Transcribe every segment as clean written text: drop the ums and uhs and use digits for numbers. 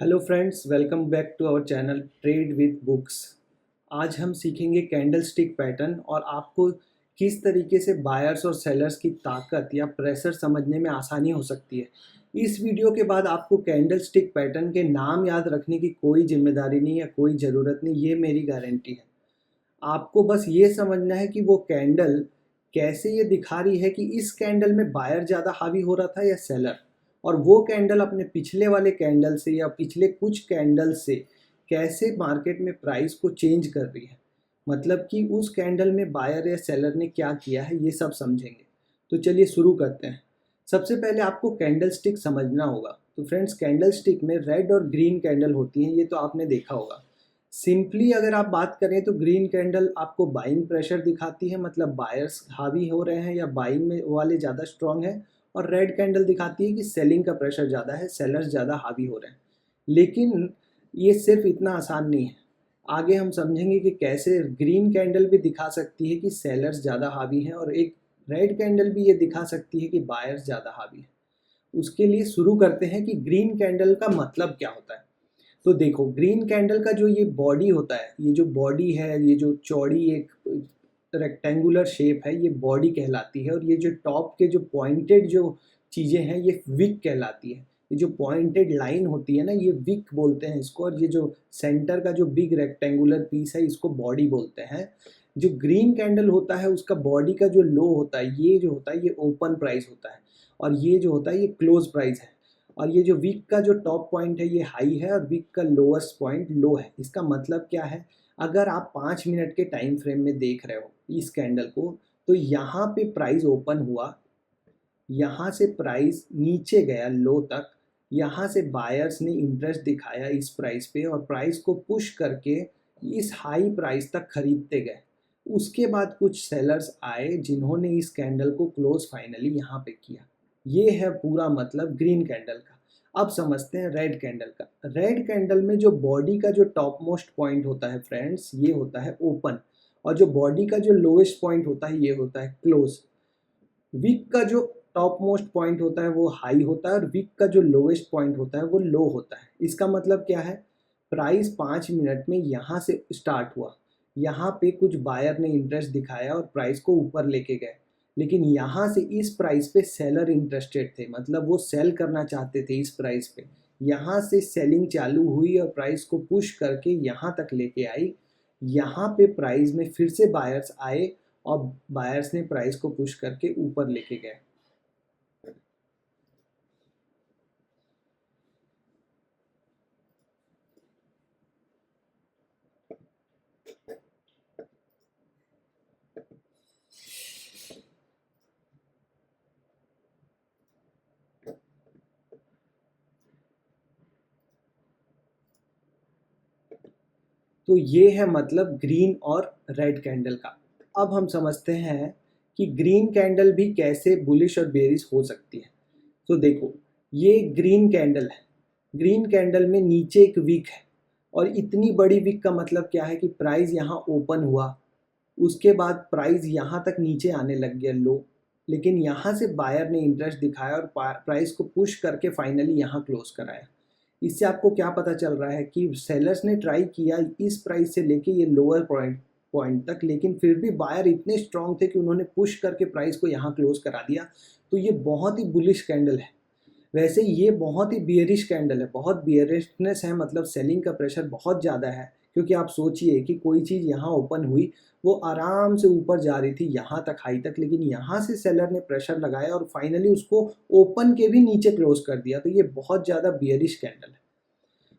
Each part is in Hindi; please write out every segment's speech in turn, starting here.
Hello friends, welcome back to our channel trade with books. आज हम सीखेंगे कैंडल स्टिक पैटर्न और आपको किस तरीके से बायर्स और सेलर्स की ताकत या प्रेशर समझने में आसानी हो सकती है। इस वीडियो के बाद आपको कैंडल स्टिक पैटर्न के नाम याद रखने की कोई जिम्मेदारी नहीं या कोई ज़रूरत नहीं, ये मेरी गारंटी है। आपको बस ये समझना है कि वो कैंडल कैसे ये दिखा रही है कि इस कैंडल में बायर ज़्यादा हावी हो रहा था या सेलर, और वो कैंडल अपने पिछले वाले कैंडल से या पिछले कुछ कैंडल से कैसे मार्केट में प्राइस को चेंज कर रही है। मतलब कि उस कैंडल में बायर या सेलर ने क्या किया है, ये सब समझेंगे। तो चलिए शुरू करते हैं। सबसे पहले आपको कैंडल स्टिक समझना होगा। तो फ्रेंड्स, कैंडल स्टिक में रेड और ग्रीन कैंडल होती हैं, ये तो आपने देखा होगा। सिंपली अगर आप बात करें तो ग्रीन कैंडल आपको बाइंग प्रेशर दिखाती है, मतलब बायर्स हावी हो रहे हैं या बाइंग में वाले ज़्यादा स्ट्रांग है। और रेड कैंडल दिखाती है कि सेलिंग का प्रेशर ज़्यादा है, सेलर्स ज़्यादा हावी हो रहे हैं। लेकिन ये सिर्फ इतना आसान नहीं है। आगे हम समझेंगे कि कैसे ग्रीन कैंडल भी दिखा सकती है कि सेलर्स ज़्यादा हावी हैं, और एक रेड कैंडल भी ये दिखा सकती है कि बायर्स ज़्यादा हावी हैं। उसके लिए शुरू करते हैं कि ग्रीन कैंडल का मतलब क्या होता है। तो देखो, ग्रीन कैंडल का जो ये बॉडी होता है, ये जो बॉडी है, ये जो चौड़ी एक रेक्टेंगुलर शेप है, ये बॉडी कहलाती है। और ये जो टॉप के जो पॉइंटेड जो चीज़ें हैं, ये विक कहलाती है। ये जो पॉइंटेड लाइन होती है ना, ये विक बोलते हैं इसको। और ये जो सेंटर का जो बिग रेक्टेंगुलर पीस है, इसको बॉडी बोलते हैं। जो ग्रीन कैंडल होता है, उसका बॉडी का जो लो होता है, ये जो होता है, ये ओपन प्राइस होता है। और ये जो होता है, ये क्लोज प्राइस है। और ये जो वीक का जो टॉप पॉइंट है, ये हाई है, और वीक का लोएस्ट पॉइंट लो है। इसका मतलब क्या है, अगर आप 5 मिनट के टाइम फ्रेम में देख रहे हो इस कैंडल को, तो यहाँ पे प्राइस ओपन हुआ, यहाँ से प्राइस नीचे गया लो तक, यहाँ से बायर्स ने इंटरेस्ट दिखाया इस प्राइस पे और प्राइस को पुश करके इस हाई प्राइस तक खरीदते गए। उसके बाद कुछ सेलर्स आए जिन्होंने इस कैंडल को क्लोज फाइनली यहाँ पे किया। ये है पूरा मतलब ग्रीन कैंडल का। अब समझते हैं रेड कैंडल का। रेड कैंडल में जो बॉडी का जो टॉप मोस्ट पॉइंट होता है फ्रेंड्स, ये होता है ओपन। और जो बॉडी का जो लोएस्ट पॉइंट होता है, ये होता है क्लोज। वीक का जो टॉप मोस्ट पॉइंट होता है वो हाई होता है, और वीक का जो लोवेस्ट पॉइंट होता है वो लो होता है। इसका मतलब क्या है, प्राइस 5 मिनट में यहाँ से स्टार्ट हुआ, यहाँ पे कुछ बायर ने इंटरेस्ट दिखाया और प्राइस को ऊपर लेके गए। लेकिन यहाँ से इस प्राइस पे सेलर इंटरेस्टेड थे, मतलब वो सेल करना चाहते थे इस प्राइस पे। यहाँ से सेलिंग चालू हुई और प्राइस को पुश करके यहाँ तक लेके आई। यहाँ पे प्राइस में फिर से बायर्स आए और बायर्स ने प्राइस को पुश करके ऊपर लेके गए। तो ये है मतलब ग्रीन और रेड कैंडल का। अब हम समझते हैं कि ग्रीन कैंडल भी कैसे बुलिश और बेरिश हो सकती है। तो देखो, ये ग्रीन कैंडल है। ग्रीन कैंडल में नीचे एक विक है, और इतनी बड़ी विक का मतलब क्या है कि प्राइस यहाँ ओपन हुआ, उसके बाद प्राइस यहाँ तक नीचे आने लग गया लो। लेकिन यहाँ से बायर ने इंटरेस्ट दिखाया और प्राइस को पुश करके फाइनली यहाँ क्लोज कराया। इससे आपको क्या पता चल रहा है कि सेलर्स ने ट्राई किया इस प्राइस से लेके ये लोअर पॉइंट पॉइंट तक, लेकिन फिर भी बायर इतने स्ट्रांग थे कि उन्होंने पुश करके प्राइस को यहाँ क्लोज करा दिया। तो ये बहुत ही बुलिश कैंडल है। वैसे ये बहुत ही बियरिश कैंडल है, बहुत बियरिशनेस है, मतलब सेलिंग का प्रेशर बहुत ज़्यादा है। क्योंकि आप सोचिए कि कोई चीज़ यहाँ ओपन हुई, वो आराम से ऊपर जा रही थी यहाँ तक, हाई तक, लेकिन यहाँ से सेलर ने प्रेशर लगाया और फाइनली उसको ओपन के भी नीचे क्लोज कर दिया। तो ये बहुत ज़्यादा बियरिश कैंडल है।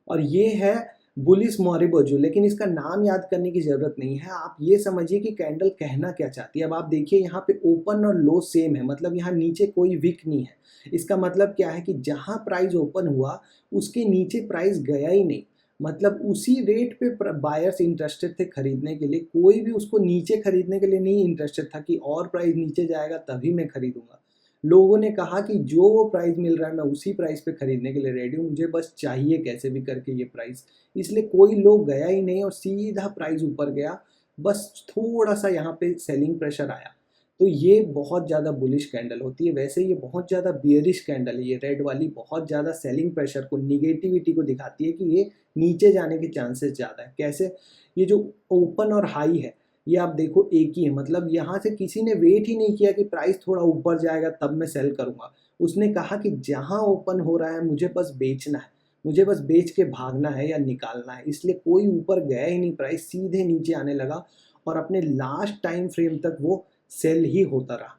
और ये है बुलिस मोरिबोजो। लेकिन इसका नाम याद करने की ज़रूरत नहीं है, आप ये समझिए कि कैंडल कहना क्या चाहती है। अब आप देखिए, यहाँ पे ओपन और लो सेम है, मतलब यहाँ नीचे कोई विक नहीं है। इसका मतलब क्या है कि जहाँ प्राइस ओपन हुआ उसके नीचे प्राइस गया ही नहीं। मतलब उसी रेट पे बायर्स इंटरेस्टेड थे खरीदने के लिए, कोई भी उसको नीचे खरीदने के लिए नहीं इंटरेस्टेड था कि और प्राइस नीचे जाएगा तभी मैं खरीदूंगा। लोगों ने कहा कि जो वो प्राइस मिल रहा है मैं उसी प्राइस पे खरीदने के लिए रेडी हूँ, मुझे बस चाहिए कैसे भी करके ये प्राइस। इसलिए कोई लोग गया ही नहीं और सीधा प्राइस ऊपर गया। बस थोड़ा सा यहाँ पे सेलिंग प्रेशर आया। तो ये बहुत ज़्यादा बुलिश कैंडल होती है। वैसे ये बहुत ज़्यादा बियरिश कैंडल है, ये रेड वाली बहुत ज़्यादा सेलिंग प्रेशर को, निगेटिविटी को दिखाती है कि ये नीचे जाने के चांसेस ज़्यादा है। कैसे? ये जो ओपन और हाई है ये आप देखो एक ही है, मतलब यहाँ से किसी ने वेट ही नहीं किया कि प्राइस थोड़ा ऊपर जाएगा तब मैं सेल करूँगा। उसने कहा कि जहाँ ओपन हो रहा है मुझे बस बेचना है, मुझे बस बेच के भागना है या निकालना है, इसलिए कोई ऊपर गया ही नहीं, प्राइस सीधे नीचे आने लगा और अपने लास्ट टाइम फ्रेम तक वो सेल ही होता रहा।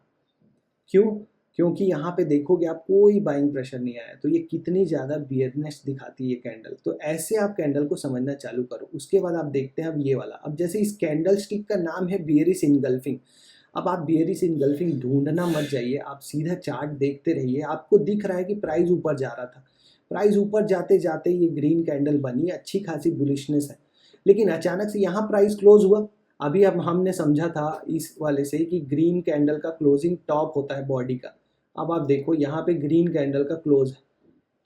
क्यों? क्योंकि यहाँ पे देखोगे आप कोई बाइंग प्रेशर नहीं आया। तो ये कितनी ज़्यादा बियरनेस दिखाती है ये कैंडल। तो ऐसे आप कैंडल को समझना चालू करो। उसके बाद आप देखते हैं अब ये वाला। अब जैसे इस कैंडल स्टिक का नाम है बियरिश इनगल्फिंग। अब आप बियरिश इनगल्फिंग ढूंढना मत जाइए, आप सीधा चार्ट देखते रहिए। आपको दिख रहा है कि प्राइस ऊपर जा रहा था, प्राइस ऊपर जाते जाते ये ग्रीन कैंडल बनी, अच्छी खासी बुलिशनेस है, लेकिन अचानक से यहाँ प्राइस क्लोज हुआ। अभी अब हमने समझा था इस वाले से कि ग्रीन कैंडल का क्लोजिंग टॉप होता है बॉडी का। अब आप देखो यहाँ पे ग्रीन कैंडल का क्लोज है,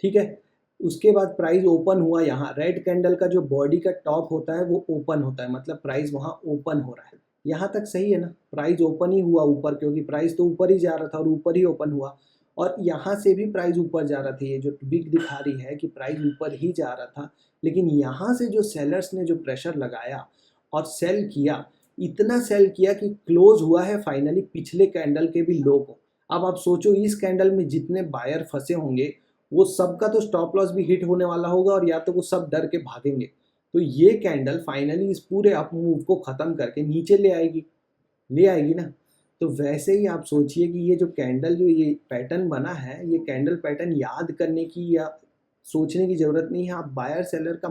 ठीक है। उसके बाद प्राइस ओपन हुआ, यहाँ रेड कैंडल का जो बॉडी का टॉप होता है वो ओपन होता है, मतलब प्राइस वहाँ ओपन हो रहा है। यहाँ तक सही है ना, प्राइस ओपन ही हुआ ऊपर, क्योंकि प्राइस तो ऊपर ही जा रहा था और ऊपर ही ओपन हुआ। और यहाँ से भी प्राइस ऊपर जा रहा था, ये जो बिग दिखा रही है कि प्राइस ऊपर ही जा रहा था, लेकिन यहाँ से जो सेलर्स ने जो प्रेशर लगाया और सेल किया, इतना सेल किया कि क्लोज हुआ है फाइनली पिछले कैंडल के भी लो को। अब आप सोचो इस कैंडल में जितने बायर फंसे होंगे वो सबका तो स्टॉप लॉस भी हिट होने वाला होगा और या तो वो सब डर के भागेंगे। तो ये कैंडल फाइनली इस पूरे अप मूव को ख़त्म करके नीचे ले आएगी ना। तो वैसे ही आप सोचिए कि ये जो कैंडल, जो ये पैटर्न बना है, ये कैंडल पैटर्न याद करने की या सोचने की ज़रूरत नहीं है। आप बायर सेलर का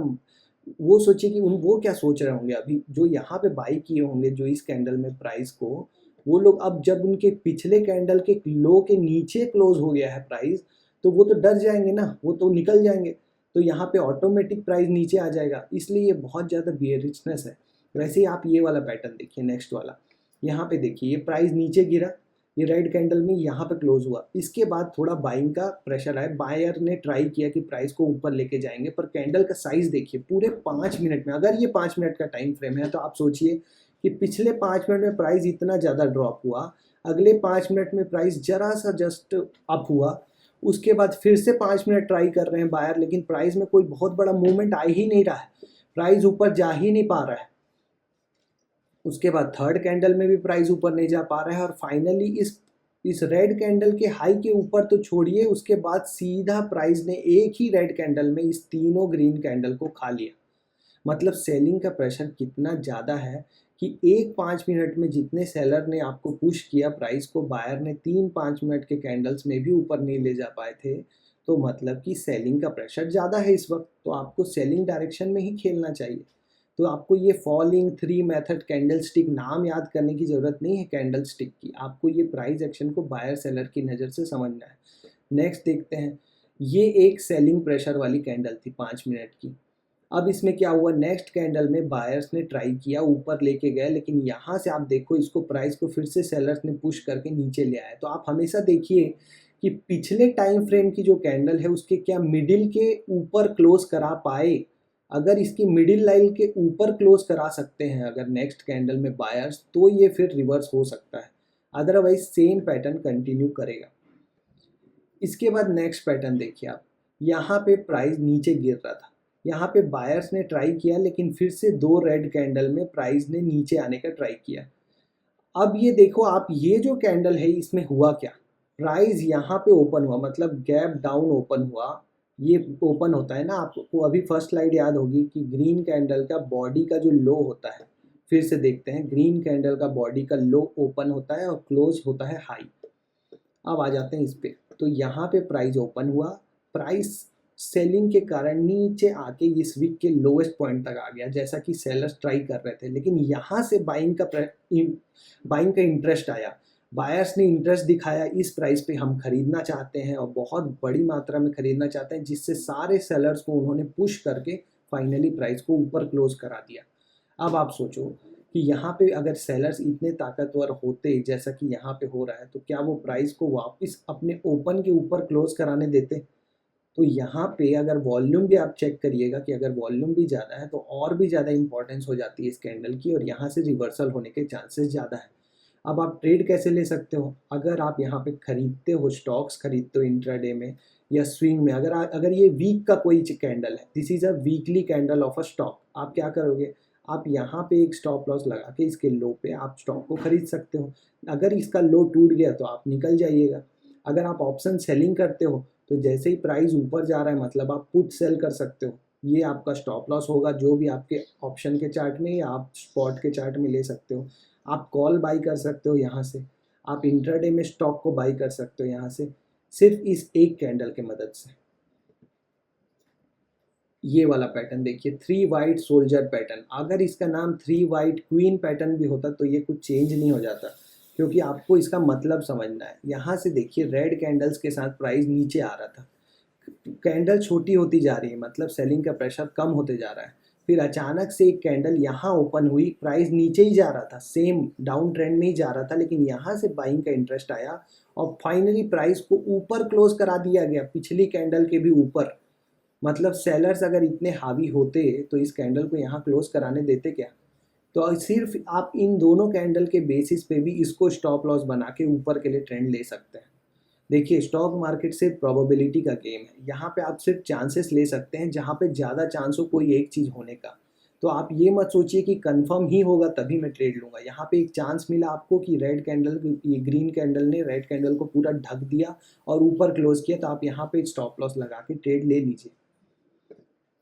वो सोचिए कि वो क्या सोच रहे होंगे अभी, जो यहाँ पे बाई किए होंगे जो इस कैंडल में प्राइस को, वो लोग अब जब उनके पिछले कैंडल के लो के नीचे क्लोज हो गया है प्राइस, तो वो तो डर जाएंगे ना, वो तो निकल जाएंगे। तो यहाँ पे ऑटोमेटिक प्राइस नीचे आ जाएगा, इसलिए ये बहुत ज़्यादा बियरिशनेस है। वैसे ही आप ये वाला पैटर्न देखिए, नेक्स्ट वाला। यहाँ पे देखिए ये प्राइस नीचे गिरा, ये रेड कैंडल में यहाँ पे क्लोज हुआ, इसके बाद थोड़ा बाइंग का प्रेशर आया, बायर ने ट्राई किया कि प्राइस को ऊपर लेके जाएंगे, पर कैंडल का साइज देखिए पूरे 5 मिनट में, अगर ये 5 मिनट का टाइम फ्रेम है तो आप सोचिए कि पिछले 5 मिनट में प्राइस इतना ज़्यादा ड्रॉप हुआ, अगले 5 मिनट में प्राइस जरा सा जस्ट अप हुआ, उसके बाद फिर से 5 मिनट ट्राई कर रहे हैं बायर, लेकिन प्राइस में कोई बहुत बड़ा मूवमेंट आ ही नहीं रहा है, प्राइस ऊपर जा ही नहीं पा रहा है। उसके बाद थर्ड कैंडल में भी प्राइस ऊपर नहीं जा पा रहा है और फाइनली इस रेड कैंडल के हाई के ऊपर तो छोड़िए, उसके बाद सीधा प्राइस ने एक ही रेड कैंडल में इस तीनों ग्रीन कैंडल को खा लिया। मतलब सेलिंग का प्रेशर कितना ज़्यादा है कि 1-5 मिनट में जितने सेलर ने आपको पुश किया प्राइस को, बायर ने 3-5 मिनट के कैंडल्स में भी ऊपर नहीं ले जा पाए थे। तो मतलब कि सेलिंग का प्रेशर ज़्यादा है इस वक्त, तो आपको सेलिंग डायरेक्शन में ही खेलना चाहिए। तो आपको ये फॉलिंग 3 मेथड कैंडल स्टिक नाम याद करने की ज़रूरत नहीं है कैंडल स्टिक की, आपको ये प्राइस एक्शन को बायर सेलर की नज़र से समझना है। नेक्स्ट देखते हैं, ये एक सेलिंग प्रेशर वाली कैंडल थी 5 मिनट की। अब इसमें क्या हुआ, नेक्स्ट कैंडल में बायर्स ने ट्राई किया, ऊपर लेके गए, लेकिन यहाँ से आप देखो इसको प्राइस को फिर से सेलर्स ने पुश करके नीचे ले आया। तो आप हमेशा देखिए कि पिछले टाइम फ्रेम की जो कैंडल है उसके क्या मिडिल के ऊपर क्लोज करा पाए। अगर इसकी मिडिल लाइन के ऊपर क्लोज करा सकते हैं अगर नेक्स्ट कैंडल में बायर्स, तो ये फिर रिवर्स हो सकता है, अदरवाइज सेम पैटर्न कंटिन्यू करेगा। इसके बाद नेक्स्ट पैटर्न देखिए आप, यहाँ पे प्राइस नीचे गिर रहा था, यहाँ पे बायर्स ने ट्राई किया, लेकिन फिर से 2 रेड कैंडल में प्राइस ने नीचे आने का ट्राई किया। अब ये देखो आप, ये जो कैंडल है इसमें हुआ क्या, प्राइस यहाँ पे ओपन हुआ, मतलब गैप डाउन ओपन हुआ। ये ओपन होता है ना, आपको अभी फर्स्ट स्लाइड याद होगी कि ग्रीन कैंडल का बॉडी का जो लो होता है, फिर से देखते हैं, ग्रीन कैंडल का बॉडी का लो ओपन होता है और क्लोज होता है हाई। अब आ जाते हैं इस पे, तो यहाँ पे प्राइस ओपन हुआ, प्राइस सेलिंग के कारण नीचे आके इस वीक के लोएस्ट पॉइंट तक आ गया, जैसा कि सेलर्स ट्राई कर रहे थे, लेकिन यहाँ से बाइंग का इंटरेस्ट आया, बायर्स ने इंटरेस्ट दिखाया, इस प्राइस पे हम खरीदना चाहते हैं और बहुत बड़ी मात्रा में खरीदना चाहते हैं, जिससे सारे सेलर्स को उन्होंने पुश करके फाइनली प्राइस को ऊपर क्लोज करा दिया। अब आप सोचो कि यहाँ पे अगर सेलर्स इतने ताकतवर होते जैसा कि यहाँ पे हो रहा है, तो क्या वो प्राइस को वापस अपने ओपन के ऊपर क्लोज कराने देते। तो यहाँ पे अगर वॉल्यूम भी आप चेक करिएगा कि अगर वॉल्यूम भी ज़्यादा है तो और भी ज़्यादा इंपॉर्टेंस हो जाती है इस कैंडल की, और यहाँ से रिवर्सल होने के चांसेस ज़्यादा है। अब आप ट्रेड कैसे ले सकते हो? अगर आप यहाँ पे खरीदते हो, स्टॉक्स खरीदते हो इंट्राडे में या स्विंग में, अगर ये वीक का कोई कैंडल है, this is a weekly candle of a stock, आप क्या करोगे? आप यहाँ पे एक स्टॉप लॉस लगा के इसके लो पे आप स्टॉक को खरीद सकते हो। अगर इसका लो टूट गया तो आप निकल जाइएगा। अगर आप ऑप्शन सेलिंग करते हो तो जैसे ही प्राइस ऊपर जा रहा है मतलब आप पुट सेल कर सकते हो। ये आपका स्टॉप लॉस होगा जो भी आपके ऑप्शन के चार्ट में या आप स्पॉट के चार्ट में ले सकते हो। आप कॉल बाई कर सकते हो यहाँ से, आप इंट्राडे में स्टॉक को बाई कर सकते हो यहाँ से, सिर्फ इस एक कैंडल के मदद से। ये वाला पैटर्न देखिए, 3 वाइट सोल्जर पैटर्न। अगर इसका नाम 3 वाइट क्वीन पैटर्न भी होता तो ये कुछ चेंज नहीं हो जाता, क्योंकि आपको इसका मतलब समझना है। यहाँ से देखिए रेड कैंडल्स के साथ प्राइस नीचे आ रहा था, कैंडल छोटी होती जा रही है, मतलब सेलिंग का प्रेशर कम होते जा रहा है। फिर अचानक से एक कैंडल यहाँ ओपन हुई, प्राइस नीचे ही जा रहा था, सेम डाउन ट्रेंड में ही जा रहा था, लेकिन यहाँ से बाइंग का इंटरेस्ट आया और फाइनली प्राइस को ऊपर क्लोज करा दिया गया, पिछली कैंडल के भी ऊपर। मतलब सेलर्स अगर इतने हावी होते तो इस कैंडल को यहाँ क्लोज कराने देते क्या? तो सिर्फ आप इन दोनों कैंडल के बेसिस पे भी इसको स्टॉप लॉस बना के ऊपर के लिए ट्रेंड ले सकते हैं। देखिए स्टॉक मार्केट सिर्फ प्रोबेबिलिटी का गेम है, यहाँ पे आप सिर्फ चांसेस ले सकते हैं जहाँ पे ज़्यादा चांस हो कोई एक चीज़ होने का। तो आप ये मत सोचिए कि कंफर्म ही होगा तभी मैं ट्रेड लूँगा। यहाँ पे एक चांस मिला आपको कि रेड कैंडल, ये ग्रीन कैंडल ने रेड कैंडल को पूरा ढक दिया और ऊपर क्लोज किया, तो आप यहाँ पे स्टॉप लॉस लगा के ट्रेड ले लीजिए।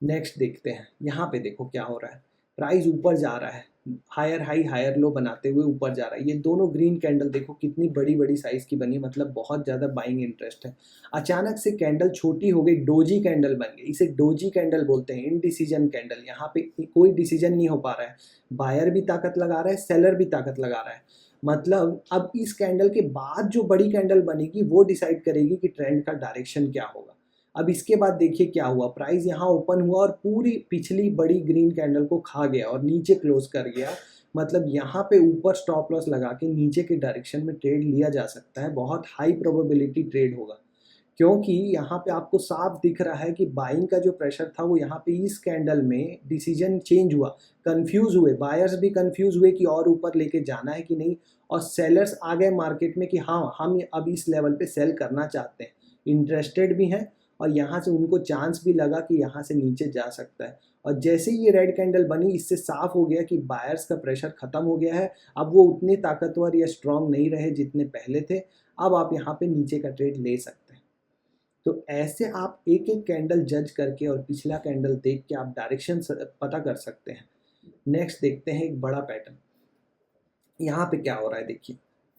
नेक्स्ट देखते हैं, यहाँ पे देखो क्या हो रहा है, प्राइस ऊपर जा रहा है, हायर हाई हायर लो बनाते हुए ऊपर जा रहा है। ये दोनों ग्रीन कैंडल देखो कितनी बड़ी बड़ी साइज की बनी, मतलब बहुत ज़्यादा बाइंग इंटरेस्ट है। अचानक से कैंडल छोटी हो गई, डोजी कैंडल बन गई, इसे डोजी कैंडल बोलते हैं, इनडिसीजन कैंडल। यहाँ पे कोई डिसीजन नहीं हो पा रहा है, बायर भी ताकत लगा रहा है, सेलर भी ताकत लगा रहा है। मतलब अब इस कैंडल के बाद जो बड़ी कैंडल बनेगी वो डिसाइड करेगी कि ट्रेंड का डायरेक्शन क्या होगा। अब इसके बाद देखिए क्या हुआ, प्राइस यहाँ ओपन हुआ और पूरी पिछली बड़ी ग्रीन कैंडल को खा गया और नीचे क्लोज कर गया। मतलब यहाँ पे ऊपर स्टॉप लॉस लगा के नीचे के डायरेक्शन में ट्रेड लिया जा सकता है, बहुत हाई प्रोबेबिलिटी ट्रेड होगा, क्योंकि यहाँ पे आपको साफ दिख रहा है कि बाइंग का जो प्रेशर था वो यहाँ पे इस कैंडल में डिसीजन चेंज हुआ, कंफ्यूज हुए, बायर्स भी कंफ्यूज हुए कि और ऊपर लेके जाना है कि नहीं, और सेलर्स आ गए मार्केट में कि हाँ हम अब इस लेवल पे सेल करना चाहते हैं, इंटरेस्टेड भी हैं, और यहाँ से उनको चांस भी लगा कि यहाँ से नीचे जा सकता है। और जैसे ही ये रेड कैंडल बनी, इससे साफ हो गया कि बायर्स का प्रेशर खत्म हो गया है, अब वो उतने ताकतवर या स्ट्रांग नहीं रहे जितने पहले थे। अब आप यहाँ पे नीचे का ट्रेड ले सकते हैं। तो ऐसे आप एक एक कैंडल जज करके और पिछला कैंडल देख के आप डायरेक्शन पता कर सकते हैं। नेक्स्ट देखते हैं एक बड़ा पैटर्न, यहाँ पे क्या हो रहा है देखिए,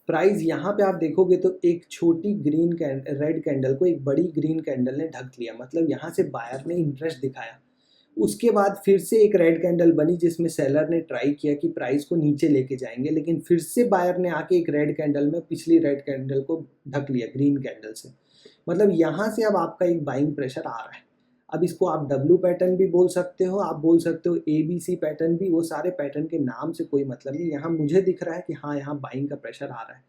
प्राइस यहाँ पे आप देखोगे तो एक छोटी रेड कैंडल को एक बड़ी ग्रीन कैंडल ने ढक लिया, मतलब यहाँ से बायर ने इंटरेस्ट दिखाया। उसके बाद फिर से एक रेड कैंडल बनी जिसमें सेलर ने ट्राई किया कि प्राइस को नीचे लेके जाएंगे, लेकिन फिर से बायर ने आके एक रेड कैंडल में पिछली रेड कैंडल को ढक लिया ग्रीन कैंडल से। मतलब यहाँ से अब आपका एक बाइंग प्रेशर आ रहा है। अब इसको आप डब्ल्यू पैटर्न भी बोल सकते हो, आप बोल सकते हो ABC पैटर्न भी, वो सारे पैटर्न के नाम से कोई मतलब नहीं। यहाँ मुझे दिख रहा है कि हाँ यहाँ बाइंग का प्रेशर आ रहा है।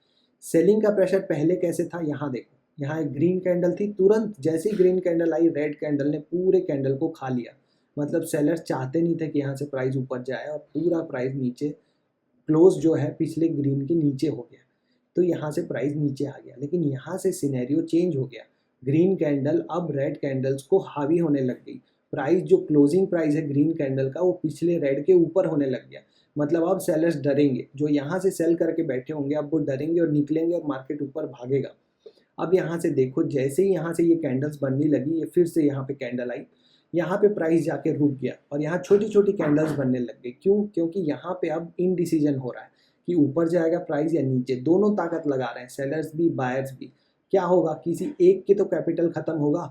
सेलिंग का प्रेशर पहले कैसे था, यहाँ देखो, यहाँ एक ग्रीन कैंडल थी, तुरंत जैसे ही ग्रीन कैंडल आई रेड कैंडल ने पूरे कैंडल को खा लिया। मतलब सेलर्स चाहते नहीं थे कि यहाँ से प्राइस ऊपर जाए और पूरा प्राइस नीचे क्लोज जो है पिछले ग्रीन के नीचे हो गया, तो यहाँ से प्राइस नीचे आ गया। लेकिन यहाँ से सिनेरियो चेंज हो गया, ग्रीन कैंडल अब रेड कैंडल्स को हावी होने लग गई, प्राइस जो क्लोजिंग प्राइस है ग्रीन कैंडल का वो पिछले रेड के ऊपर होने लग गया। मतलब अब सेलर्स डरेंगे, जो यहाँ से सेल करके बैठे होंगे अब वो डरेंगे और निकलेंगे और मार्केट ऊपर भागेगा। अब यहाँ से देखो, जैसे ही यहाँ से ये कैंडल्स बनने लगी, ये फिर से यहाँ पे कैंडल आई, यहाँ पे प्राइस जाके रुक गया और यहाँ छोटी छोटी कैंडल्स बनने लग गई। क्यों? क्योंकि यहाँ पे अब इनडिसीजन हो रहा है कि ऊपर जाएगा प्राइस या नीचे, दोनों ताकत लगा रहे हैं, सेलर्स भी बायर्स भी। क्या होगा, किसी एक के तो कैपिटल खत्म होगा,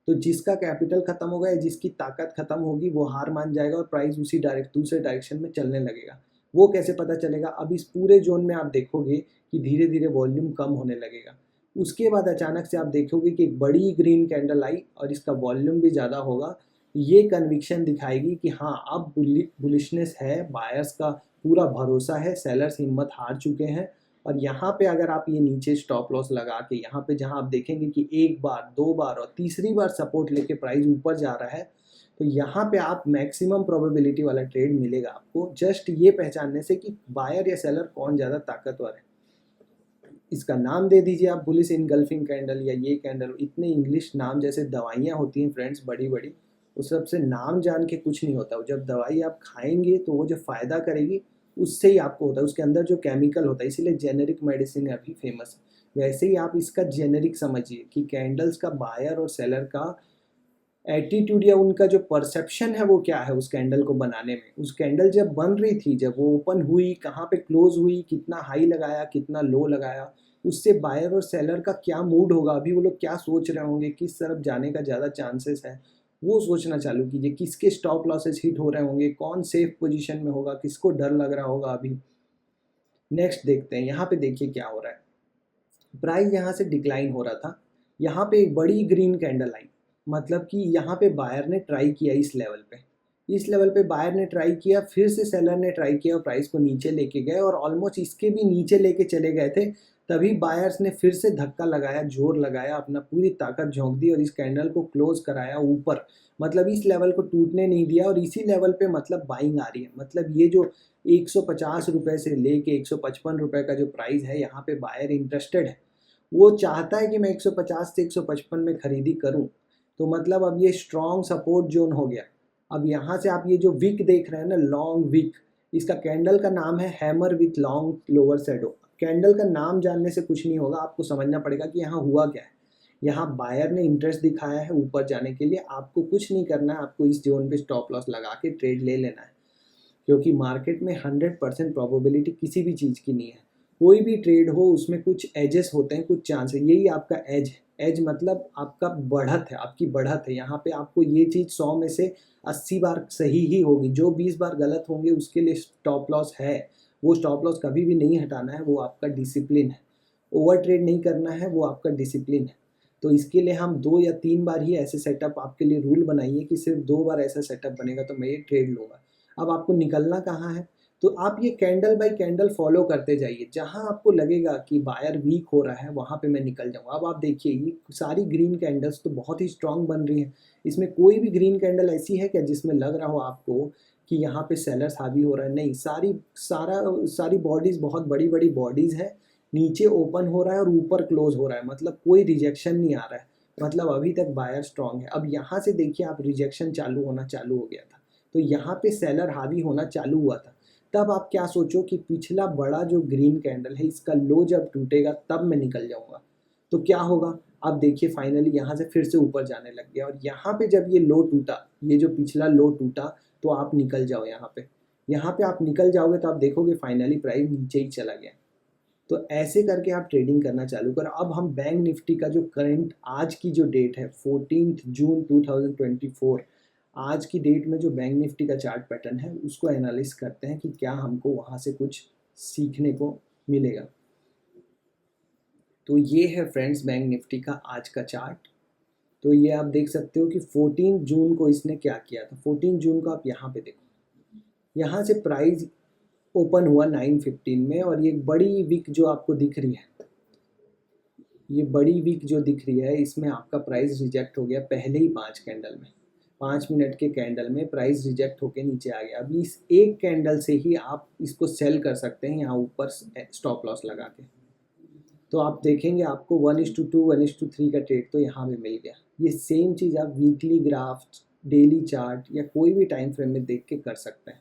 तो जिसका कैपिटल खत्म होगा या जिसकी ताकत खत्म होगी वो हार मान जाएगा और प्राइस उसी दूसरे डायरेक्शन में चलने लगेगा। वो कैसे पता चलेगा? अब इस पूरे जोन में आप देखोगे कि धीरे धीरे वॉल्यूम कम होने लगेगा। उसके बाद अचानक से आप देखोगे कि एक बड़ी ग्रीन कैंडल आई और इसका वॉल्यूम भी ज़्यादा होगा। ये कन्विक्शन दिखाएगी कि हाँ अब बुलिशनेस है, बायर्स का पूरा भरोसा है, सेलर्स हिम्मत हार चुके हैं। और यहाँ पे अगर आप ये नीचे स्टॉप लॉस लगा के यहाँ पे जहाँ आप देखेंगे कि एक बार, दो बार और तीसरी बार सपोर्ट लेके प्राइस ऊपर जा रहा है, तो यहाँ पे आप मैक्सिमम प्रोबेबिलिटी वाला ट्रेड मिलेगा आपको, जस्ट ये पहचानने से कि बायर या सेलर कौन ज़्यादा ताकतवर है। इसका नाम दे दीजिए आप, बुलिश इनगल्फिंग कैंडल या ये कैंडल। इतने इंग्लिश नाम जैसे दवाइयाँ होती हैं फ्रेंड्स बड़ी बड़ी, उस सबसे नाम जान के कुछ नहीं होता। जब दवाई आप खाएंगे तो वो जो फ़ायदा करेगी उससे ही आपको होता है, उसके अंदर जो केमिकल होता है, इसीलिए जेनेरिक मेडिसिन अभी फेमस है। वैसे ही आप इसका जेनेरिक समझिए कि कैंडल्स का बायर और सेलर का एटीट्यूड या उनका जो परसेप्शन है वो क्या है उस कैंडल को बनाने में। उस कैंडल जब बन रही थी, जब वो ओपन हुई, कहाँ पे क्लोज हुई, कितना हाई लगाया, कितना लो लगाया, उससे बायर और सेलर का क्या मूड होगा, अभी वो लोग क्या सोच रहे होंगे, किस तरफ जाने का ज़्यादा चांसेस है, वो सोचना चालू कीजिए। किसके स्टॉप लॉसेस हिट हो रहे होंगे, कौन सेफ पोजीशन में होगा, किसको डर लग रहा होगा अभी। नेक्स्ट देखते हैं, यहाँ पे देखिए क्या हो रहा है। प्राइस यहाँ से डिक्लाइन हो रहा था, यहाँ पे एक बड़ी ग्रीन कैंडल आई, मतलब कि यहाँ पे बायर ने ट्राई किया इस लेवल पे, इस लेवल पे बायर ने ट्राई किया, फिर से सेलर ने ट्राई किया और प्राइस को नीचे लेके गए और ऑलमोस्ट इसके भी नीचे लेके चले गए थे। तभी बायर्स ने फिर से धक्का लगाया, जोर लगाया, अपना पूरी ताकत झोंक दी और इस कैंडल को क्लोज कराया ऊपर, मतलब इस लेवल को टूटने नहीं दिया। और इसी लेवल पे मतलब बाइंग आ रही है, मतलब ये जो 150 रुपये से लेके 155 रुपये का जो प्राइस है, यहाँ पे बायर इंटरेस्टेड है, वो चाहता है कि मैं 150 से 155 में खरीदी करूं। तो मतलब अब ये स्ट्रॉन्ग सपोर्ट जोन हो गया। अब यहाँ से आप ये जो विक देख रहे हैं ना, लॉन्ग विक, इसका कैंडल का नाम है hammer with long lower shadow. Candle का नाम जानने से कुछ नहीं होगा, आपको समझना पड़ेगा कि यहाँ हुआ क्या है। यहाँ बायर ने इंटरेस्ट दिखाया है ऊपर जाने के लिए, आपको कुछ नहीं करना है, आपको इस जोन पे स्टॉप लॉस लगा के ट्रेड ले लेना है, क्योंकि मार्केट में 100% प्रोबेबिलिटी किसी भी चीज़ की नहीं है। कोई भी ट्रेड हो उसमें कुछ एजेस होते हैं, कुछ चांस है, यही आपका एज है। एज मतलब आपका बढ़त है, आपकी बढ़त है। यहाँ पे आपको ये चीज़ 100 में से 80 बार सही ही होगी, जो 20 बार गलत होंगे उसके लिए स्टॉप लॉस है। वो स्टॉप लॉस कभी भी नहीं हटाना है, वो आपका डिसिप्लिन है। ओवर ट्रेड नहीं करना है, वो आपका डिसिप्लिन है। तो इसके लिए हम 2 या 3 बार ही ऐसे सेटअप आपके लिए रूल बनाइए कि सिर्फ 2 बार ऐसा सेटअप बनेगा तो मैं ये ट्रेड लूँगा। अब आपको निकलना कहाँ है, तो आप ये कैंडल बाय कैंडल फॉलो करते जाइए। जहाँ आपको लगेगा कि बायर वीक हो रहा है वहाँ पे मैं निकल जाऊँगा। अब आप देखिए ये सारी ग्रीन कैंडल्स तो बहुत ही स्ट्रांग बन रही हैं, इसमें कोई भी ग्रीन कैंडल ऐसी है क्या जिसमें लग रहा हो आपको कि यहाँ पे सेलर्स हावी हो रहा है? नहीं, सारी बॉडीज़ बहुत बड़ी बड़ी बॉडीज़ है, नीचे ओपन हो रहा है और ऊपर क्लोज हो रहा है, मतलब कोई रिजेक्शन नहीं आ रहा है, मतलब अभी तक बायर स्ट्रांग है। अब यहाँ से देखिए आप, रिजेक्शन चालू होना चालू हो गया था, तो यहाँ पे सेलर हावी होना चालू हुआ था। तब आप क्या सोचो कि पिछला बड़ा जो ग्रीन कैंडल है, इसका लो जब टूटेगा तब मैं निकल जाऊंगा। तो क्या होगा, आप देखिए फाइनली यहाँ से फिर से ऊपर जाने लग गया, और यहाँ पे जब ये लो टूटा, ये जो पिछला लो टूटा, तो आप निकल जाओ यहाँ पे। यहाँ पे आप निकल जाओगे तो आप देखोगे फाइनली प्राइस नीचे ही चला गया। तो ऐसे करके आप ट्रेडिंग करना चालू करो। अब हम बैंक निफ्टी का जो करंट आज की जो डेट है 14 जून 2024, आज की डेट में जो बैंक निफ्टी का चार्ट पैटर्न है उसको एनालिस करते हैं कि क्या हमको वहाँ से कुछ सीखने को मिलेगा। तो ये है फ्रेंड्स बैंक निफ्टी का आज का चार्ट। तो ये आप देख सकते हो कि 14 जून को इसने क्या किया था। 14 जून को आप यहाँ पे देखो, यहाँ से प्राइस ओपन हुआ 915 में, और ये बड़ी विक जो आपको दिख रही है, ये बड़ी विक जो दिख रही है, इसमें आपका प्राइस रिजेक्ट हो गया पहले ही 5 कैंडल में, 5 मिनट के कैंडल में प्राइस रिजेक्ट होके नीचे आ गया। अभी इस एक कैंडल से ही आप इसको सेल कर सकते हैं यहाँ ऊपर स्टॉप लॉस लगा के। तो आप देखेंगे आपको 1:2 1:3 का ट्रेड तो यहाँ पे मिल गया। ये सेम चीज़ आप वीकली ग्राफ, डेली चार्ट या कोई भी टाइम फ्रेम में देख के कर सकते हैं।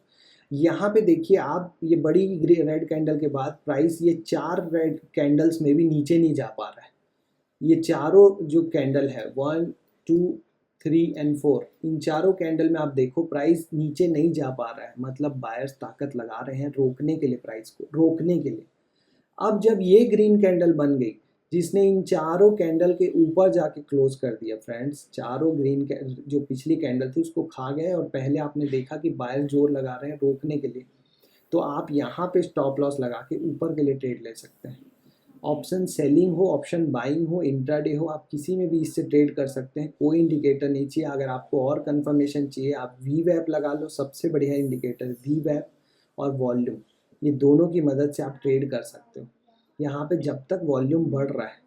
यहाँ पे देखिए आप, ये बड़ी रेड कैंडल के बाद प्राइस ये 4 रेड कैंडल्स में भी नीचे नहीं जा पा रहा है। ये चारों जो कैंडल है 1, 2, 3 एंड 4, इन चारों कैंडल में आप देखो प्राइस नीचे नहीं जा पा रहा है, मतलब बायर्स ताकत लगा रहे हैं रोकने के लिए, प्राइस को रोकने के लिए। अब जब ये ग्रीन कैंडल बन गई जिसने इन चारों कैंडल के ऊपर जाके क्लोज कर दिया फ्रेंड्स, चारों ग्रीन जो पिछली कैंडल थी उसको खा गए, और पहले आपने देखा कि बायर जोर लगा रहे हैं रोकने के लिए, तो आप यहाँ पे स्टॉप लॉस लगा के ऊपर के लिए ट्रेड ले सकते हैं। ऑप्शन सेलिंग हो, ऑप्शन बाइंग हो, इंट्राडे हो, आप किसी में भी इससे ट्रेड कर सकते हैं। कोई इंडिकेटर नहीं चाहिए। अगर आपको और कंफर्मेशन चाहिए आप वी वैप लगा लो, सबसे बढ़िया इंडिकेटर वी वैप और वॉल्यूम, ये दोनों की मदद से आप ट्रेड कर सकते हो। यहाँ पे जब तक वॉल्यूम बढ़ रहा है,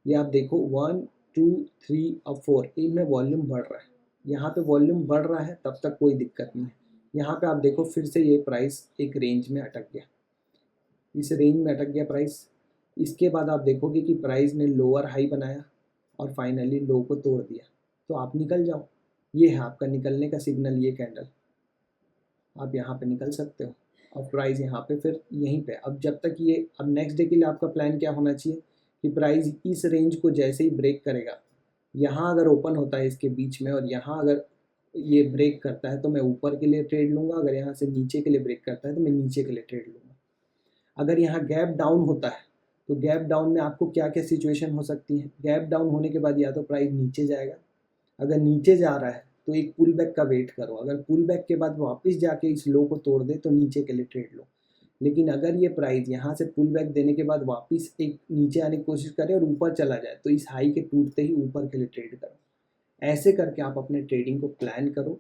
ये आप देखो 1, 2, 3 और 4, इनमें वॉल्यूम बढ़ रहा है, यहाँ पे वॉल्यूम बढ़ रहा है, तब तक कोई दिक्कत नहीं है। यहाँ पे आप देखो फिर से ये प्राइस एक रेंज में अटक गया, इस रेंज में अटक गया प्राइस, इसके बाद आप देखोगे कि प्राइस ने लोअर हाई बनाया और फाइनली लो को तोड़ दिया, तो आप निकल जाओ। ये है आपका निकलने का सिग्नल, ये कैंडल आप यहाँ पे निकल सकते हो और प्राइस यहाँ पे फिर यहीं पे। अब जब तक ये, अब नेक्स्ट डे के लिए आपका प्लान क्या होना चाहिए कि प्राइस इस रेंज को जैसे ही ब्रेक करेगा, यहाँ अगर ओपन होता है इसके बीच में और यहाँ अगर ये ब्रेक करता है तो मैं ऊपर के लिए ट्रेड लूँगा, अगर यहाँ से नीचे के लिए ब्रेक करता है तो मैं नीचे के लिए ट्रेड लूँगा। अगर यहाँ गैप डाउन होता है तो गैप डाउन में आपको क्या क्या सिचुएशन हो सकती है। गैप डाउन होने के बाद या तो प्राइस नीचे जाएगा, अगर नीचे जा रहा है तो एक पुल बैक का वेट करो, अगर पुल बैक के बाद वापस जाके इस लो को तोड़ दे तो नीचे के लिए ट्रेड लो। लेकिन अगर ये प्राइस यहाँ से पुल बैक देने के बाद वापस एक नीचे आने की कोशिश करे और ऊपर चला जाए तो इस हाई के टूटते ही ऊपर के लिए ट्रेड करो। ऐसे करके आप अपने ट्रेडिंग को प्लान करो।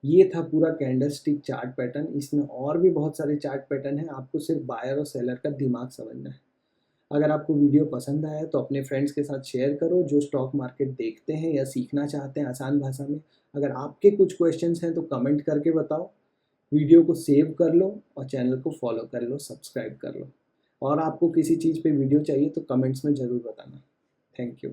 ये था पूरा कैंडल स्टिक चार्ट पैटर्न। इसमें और भी बहुत सारे चार्ट पैटर्न हैं, आपको सिर्फ बायर और सेलर का दिमाग समझना है। अगर आपको वीडियो पसंद आया तो अपने फ्रेंड्स के साथ शेयर करो जो स्टॉक मार्केट देखते हैं या सीखना चाहते हैं आसान भाषा में। अगर आपके कुछ क्वेश्चंस हैं तो कमेंट करके बताओ। वीडियो को सेव कर लो और चैनल को फॉलो कर लो, सब्सक्राइब कर लो। और आपको किसी चीज़ पे वीडियो चाहिए तो कमेंट्स में ज़रूर बताना। Thank you.